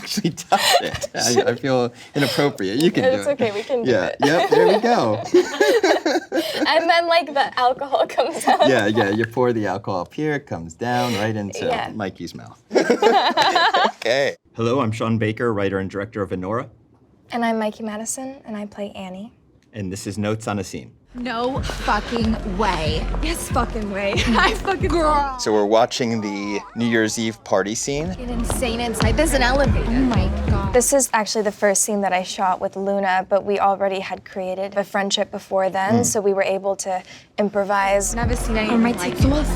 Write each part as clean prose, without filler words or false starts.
actually touch it. I feel inappropriate. You can do it. It's okay, we can do it. Yep, there we go. And then like the alcohol comes out. Yeah, you pour the alcohol up here, it comes down right into Mikey's mouth. Okay. Hello, I'm Sean Baker, writer and director of Anora. And I'm Mikey Madison, and I play Annie. And this is Notes on a Scene. No fucking way. Yes, fucking way. I fucking Girl. So we're watching the New Year's Eve party scene. Get insane inside. There's an elevator. Oh my God. This is actually the first scene that I shot with Luna, but we already had created a friendship before then, so we were able to improvise. Never seen anything like tits off?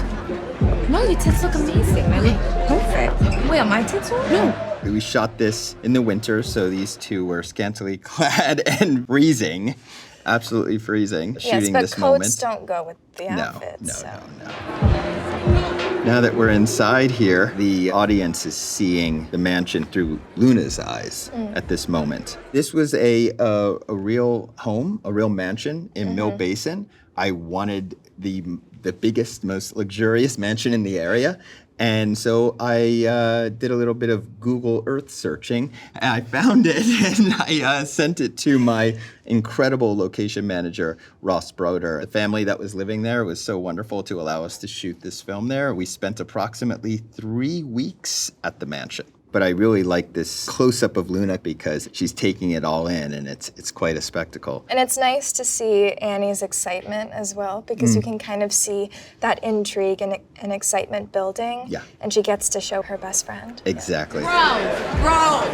No, your tits look amazing. They look perfect. Wait, are my tits off? No. We shot this in the winter, so these two were scantily clad and freezing. Absolutely freezing, shooting this moment. Yes, but coats don't go with the outfits. No. Now that we're inside here, the audience is seeing the mansion through Luna's eyes at this moment. This was a real home, a real mansion in Mill Basin. I wanted the biggest, most luxurious mansion in the area. And so I did a little bit of Google Earth searching, and I found it, and I sent it to my incredible location manager, Ross Broder. The family that was living there was so wonderful to allow us to shoot this film there. We spent approximately 3 weeks at the mansion. But I really like this close-up of Luna because she's taking it all in, and it's quite a spectacle. And it's nice to see Annie's excitement as well, because you can kind of see that intrigue and excitement building. Yeah. And she gets to show her best friend. Exactly. Bro.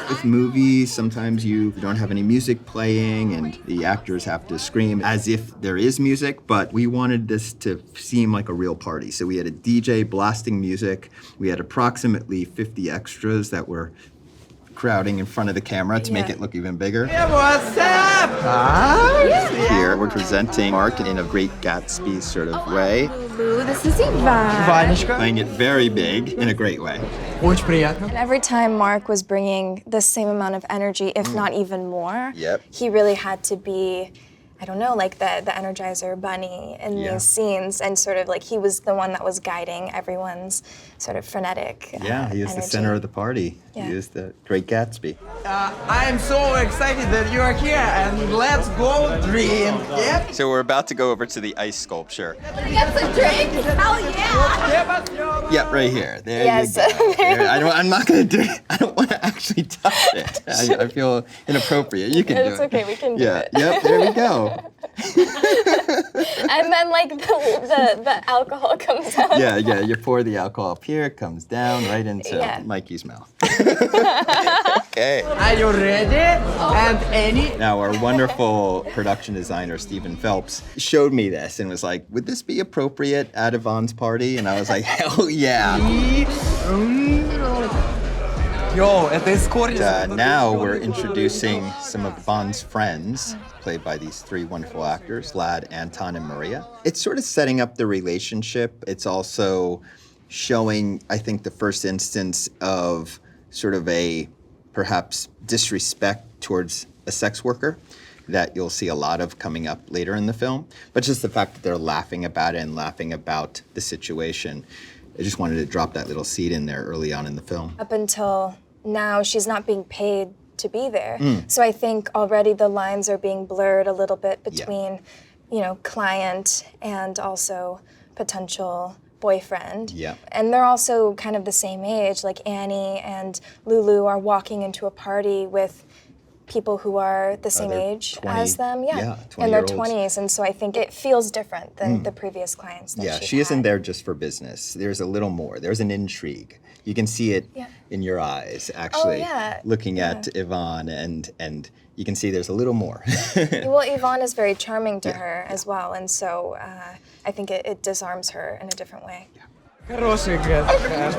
With movies, sometimes you don't have any music playing, and the actors have to scream as if there is music, but we wanted this to seem like a real party. So we had a DJ blasting music. We had approximately 50 extras that were crowding in front of the camera to make it look even bigger. Hey, what's up? Hi. Here, we're presenting Mark in a Great Gatsby sort of way, Lulu, this is Yvonne. playing it very big in a great way. Очень приятно. And every time Mark was bringing the same amount of energy, if not even more, he really had to be, I don't know, like the Energizer Bunny in these scenes, and sort of like he was the one that was guiding everyone's sort of frenetic He is the energy. center of the party. Yeah. He is the Great Gatsby. I am so excited that you are here, and let's go drink. Yep. So we're about to go over to the ice sculpture. Get some drink. Hell yeah. Yeah, right here. There Yes. you go. I'm not gonna do it. I don't want to actually touch it. I feel inappropriate. You can do it. It's okay, we can do it. Yep, there we go. And then like the alcohol comes out. Yeah, you pour the alcohol up here, it comes down right into Mikey's mouth. Okay. Are you ready? And Annie? Now, our wonderful production designer, Stephen Phelps, showed me this and was like, would this be appropriate at Yvonne's party? And I was like, hell yeah. Yo, это ускорение. Now we're introducing some of Yvonne's friends, played by these three wonderful actors, Lad, Anton, and Maria. It's sort of setting up the relationship. It's also showing, I think, the first instance of sort of a perhaps disrespect towards a sex worker that you'll see a lot of coming up later in the film. But just the fact that they're laughing about it and laughing about the situation. I just wanted to drop that little seed in there early on in the film. Up until now, she's not being paid to be there. So I think already the lines are being blurred a little bit between, client and also potential boyfriend. Yeah. And they're also kind of the same age, like Annie and Lulu are walking into a party with people who are the same age 20, as them, in their 20-year-olds. 20s, and so I think it feels different than the previous clients that she isn't had. there just for business. There's a little more. There's an intrigue. You can see it in your eyes, actually, looking at Yvonne, and you can see there's a little more. Well, Yvonne is very charming to her as well, and so I think it disarms her in a different way. Хороший гад.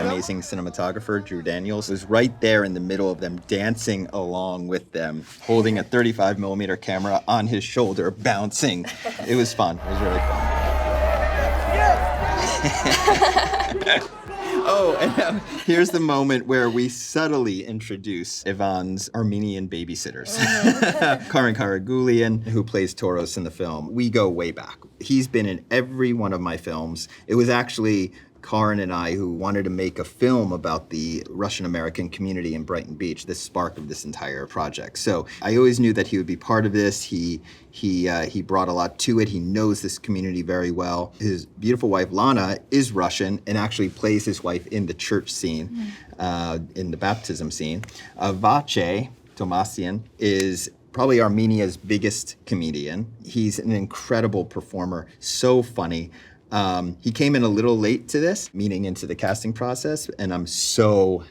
Amazing cinematographer, Drew Daniels, was right there in the middle of them, dancing along with them, holding a 35mm camera on his shoulder, bouncing. It was fun. It was really fun. Oh, and here's the moment where we subtly introduce Yvonne's Armenian babysitters. Karan Karagulian, who plays Toros in the film. We go way back. He's been in every one of my films. It was actually Karin and I, who wanted to make a film about the Russian-American community in Brighton Beach, the spark of this entire project. So I always knew that he would be part of this. He brought a lot to it. He knows this community very well. His beautiful wife, Lana, is Russian and actually plays his wife in the church scene, in the baptism scene. Vache Tomasian is probably Armenia's biggest comedian. He's an incredible performer, so funny. He came in a little late to this, meaning into the casting process, and I'm so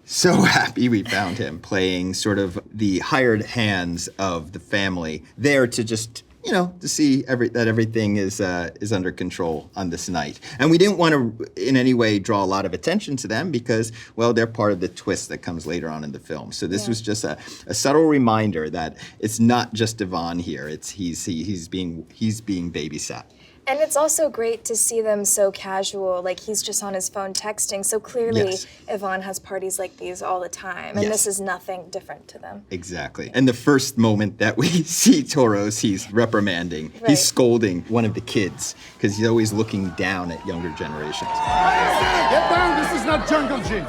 happy we found him playing sort of the hired hands of the family there to just, to see that everything is under control on this night. And we didn't want to in any way draw a lot of attention to them because, well, they're part of the twist that comes later on in the film. So this was just a subtle reminder that it's not just Yvonne here. He's being babysat. And it's also great to see them so casual, like he's just on his phone texting. So clearly Yvonne has parties like these all the time, and this is nothing different to them. Exactly. And the first moment that we see Toros, he's reprimanding, he's scolding one of the kids, because he's always looking down at younger generations. Get down, this is not jungle gym.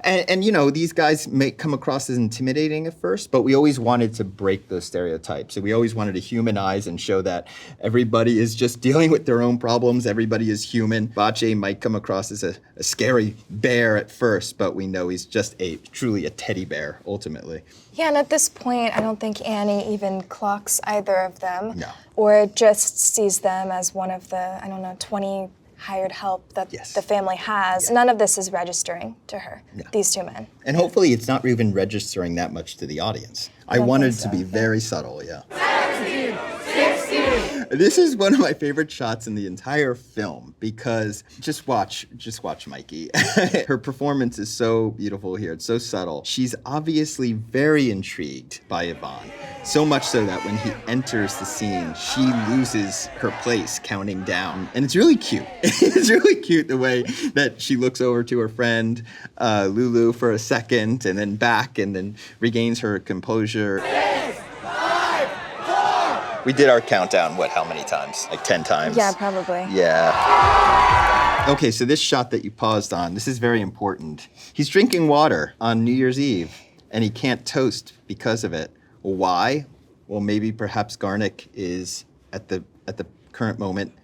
And these guys may come across as intimidating at first, but we always wanted to break those stereotypes. So we always wanted to humanize and show that everybody is just dealing with their own problems. Everybody is human. Vache might come across as a scary bear at first, but we know he's just truly a teddy bear, ultimately. Yeah, and at this point, I don't think Annie even clocks either of them. No. Or just sees them as one of the, 20 hired help that the family has. Yeah. None of this is registering to her, these two men. And hopefully it's not even registering that much to the audience. I wanted to be very subtle, 17, 16. This is one of my favorite shots in the entire film because just watch Mikey. Her performance is so beautiful here. It's so subtle. She's obviously very intrigued by Yvonne. So much so that when he enters the scene, she loses her place counting down. And it's really cute. It's really cute the way that she looks over to her friend, Lulu, for a second, and then back, and then regains her composure. 6, 5, 4. We did our countdown, how many times? Like 10 times? Yeah, probably. Yeah. Okay, so this shot that you paused on, this is very important. He's drinking water on New Year's Eve, and he can't toast because of it. Why? Well, maybe perhaps Garnick is at the current moment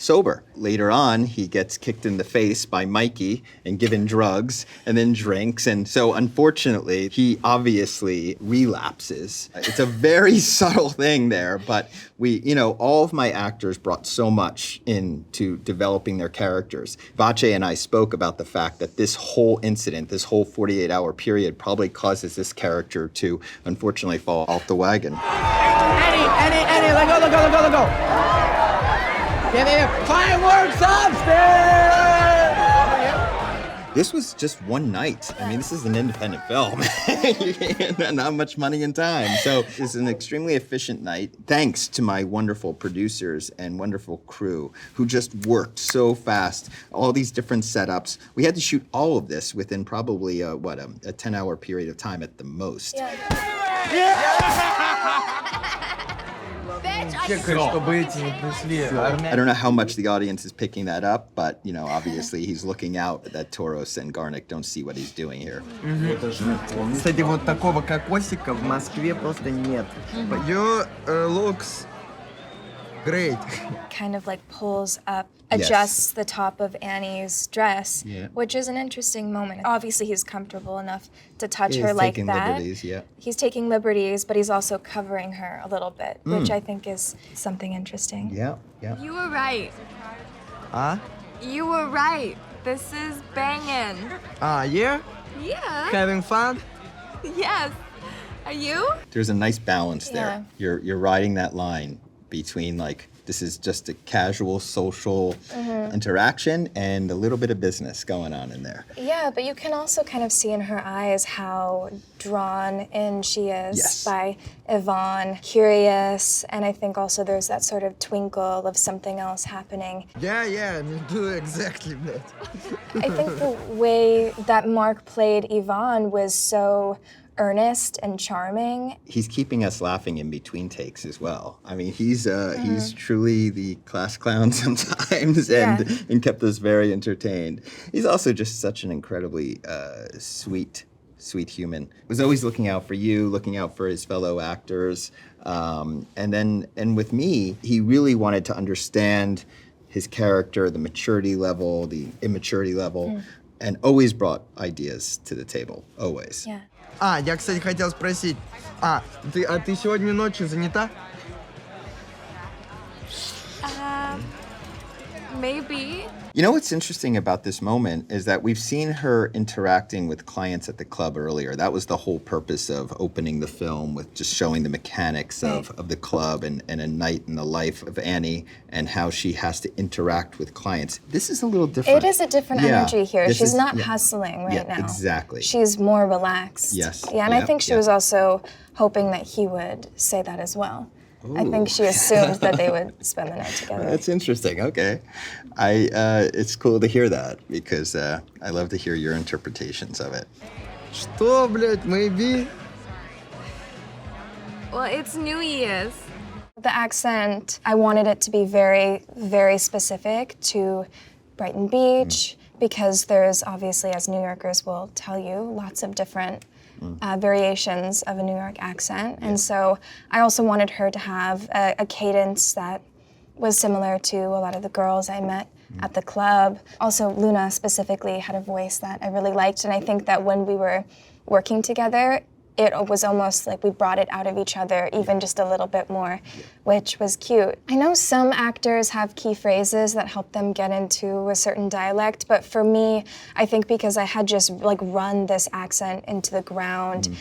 sober. Later on, he gets kicked in the face by Mikey and given drugs and then drinks. And so unfortunately, he obviously relapses. It's a very subtle thing there, but all of my actors brought so much into developing their characters. Vache and I spoke about the fact that this whole incident, this whole 48-hour period probably causes this character to unfortunately fall off the wagon. Annie, let go. Give me fireworks upstairs! This was just one night. I mean, this is an independent film. Not much money and time. So it's an extremely efficient night. Thanks to my wonderful producers and wonderful crew who just worked so fast. All these different setups. We had to shoot all of this within probably a 10-hour period of time at the most. I don't know how much the audience is picking that up, but obviously he's looking out that Toros and Garnick don't see what he's doing here. Кстати, вот такого кокосика в Москве просто нет. You looks great. Kind of pulls up, adjusts the top of Annie's dress, which is an interesting moment. Obviously, he's comfortable enough to touch her like that. He's taking liberties, He's taking liberties, but he's also covering her a little bit, which I think is something interesting. Yeah. You were right. Huh? You were right. This is banging. Yeah? Yeah. Having fun? Yes. Are you? There's a nice balance there. You're riding that line between this is just a casual social interaction and a little bit of business going on in there. Yeah, but you can also kind of see in her eyes how drawn in she is by Yvonne, curious, and I think also there's that sort of twinkle of something else happening. Yeah, me too, exactly that. I think the way that Mark played Yvonne was so earnest and charming. He's keeping us laughing in between takes as well. I mean, he's truly the class clown sometimes and kept us very entertained. He's also just such an incredibly sweet human. Was always looking out for you, looking out for his fellow actors. And with me, he really wanted to understand his character, the maturity level, the immaturity level, and always brought ideas to the table, always. Yeah. Я, кстати, хотел спросить. Ты сегодня ночью занята? Maybe. You know what's interesting about this moment is that we've seen her interacting with clients at the club earlier. That was the whole purpose of opening the film, with just showing the mechanics of the club and a night in the life of Annie and how she has to interact with clients. This is a little different. It is a different energy here. She's not hustling right now. Exactly. She's more relaxed. Yes. Yeah, and I think she was also hoping that he would say that as well. Ooh. I think she assumed that they would spend the night together. That's interesting. Okay. It's cool to hear that because I love to hear your interpretations of it. Что, блядь, maybe? Well, it's New Year's. The accent, I wanted it to be very, very specific to Brighton Beach because there's obviously, as New Yorkers will tell you, lots of different variations of a New York accent. And so I also wanted her to have a cadence that was similar to a lot of the girls I met at the club. Also, Luna specifically had a voice that I really liked, and I think that when we were working together, it was almost like we brought it out of each other even just a little bit more, which was cute. I know some actors have key phrases that help them get into a certain dialect, but for me, I think because I had just like run this accent into the ground,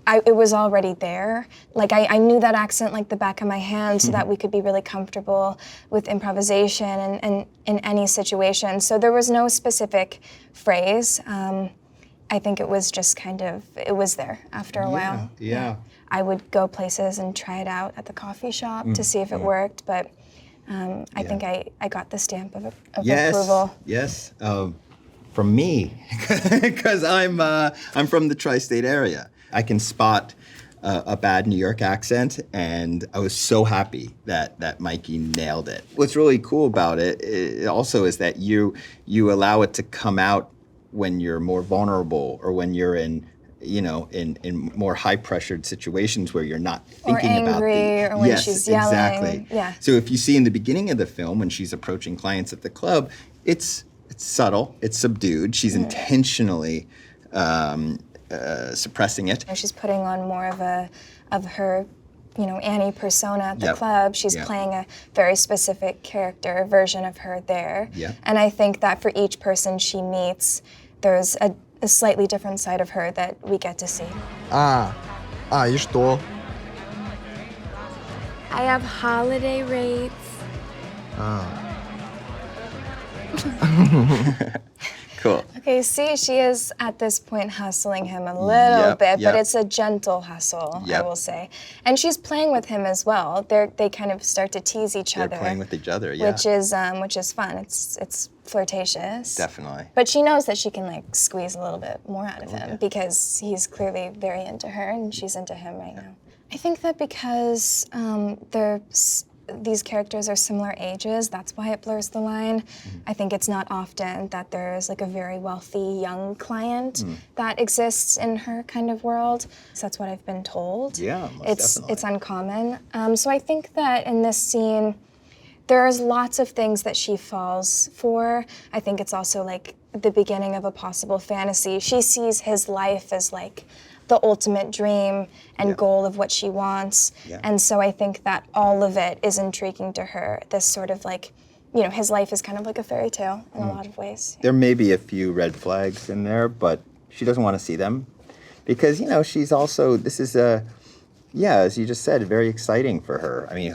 it was already there. Like I knew that accent like the back of my hand so that we could be really comfortable with improvisation and in any situation. So there was no specific phrase. I think it was just it was there after a while. Yeah. I would go places and try it out at the coffee shop to see if it worked, but I think I got the stamp of approval. Yes, from me, because I'm from the tri-state area. I can spot a bad New York accent, and I was so happy that Mikey nailed it. What's really cool about it also is that you allow it to come out when you're more vulnerable or when you're in more high-pressured situations where you're not thinking about or when she's yelling. Exactly. Yeah. So if you see in the beginning of the film when she's approaching clients at the club, it's subtle, it's subdued. She's intentionally suppressing it. She's putting on more of her Annie persona at the club. She's playing a very specific character version of her there. And I think that for each person she meets, there's a slightly different side of her that we get to see. И что? I have holiday rates. Cool. Okay, see, she is at this point hustling him a little bit, but it's a gentle hustle, I will say. And she's playing with him as well. They kind of start to tease each other. They're playing with each other, yeah. Which is fun. It's flirtatious. Definitely. But she knows that she can squeeze a little bit more out of him because he's clearly very into her and she's into him right now. I think that because these characters are similar ages, that's why it blurs the line. I think it's not often that there's a very wealthy young client that exists in her kind of world. So that's what I've been told. Yeah, most definitely. It's uncommon. So I think that in this scene, there's lots of things that she falls for. I think it's also the beginning of a possible fantasy. She sees his life as the ultimate dream and goal of what she wants. And so I think that all of it is intriguing to her. This sort of his life is kind of like a fairy tale in a lot of ways. There may be a few red flags in there, but she doesn't want to see them because, she's also, this is as you just said, very exciting for her. I mean,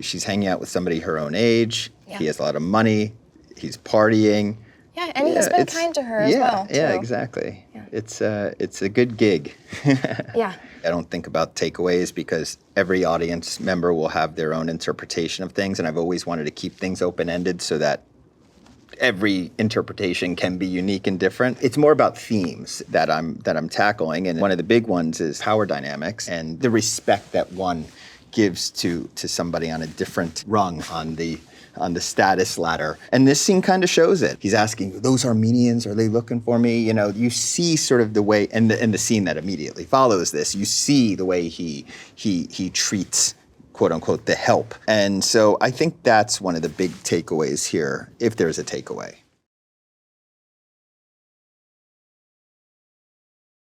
she's hanging out with somebody her own age. Yeah. He has a lot of money. He's partying. Yeah, and he has been kind to her as well, too. Yeah, exactly. Yeah. It's a good gig. Yeah. I don't think about takeaways because every audience member will have their own interpretation of things, and I've always wanted to keep things open-ended so that every interpretation can be unique and different. It's more about themes that I'm tackling, and one of the big ones is power dynamics and the respect that one gives to somebody on a different rung on the status ladder. And this scene kind of shows it. He's asking, those Armenians, are they looking for me? You know, you see sort of the way, and the scene that immediately follows this, you see the way he treats, quote unquote, the help. And so I think that's one of the big takeaways here, if there's a takeaway.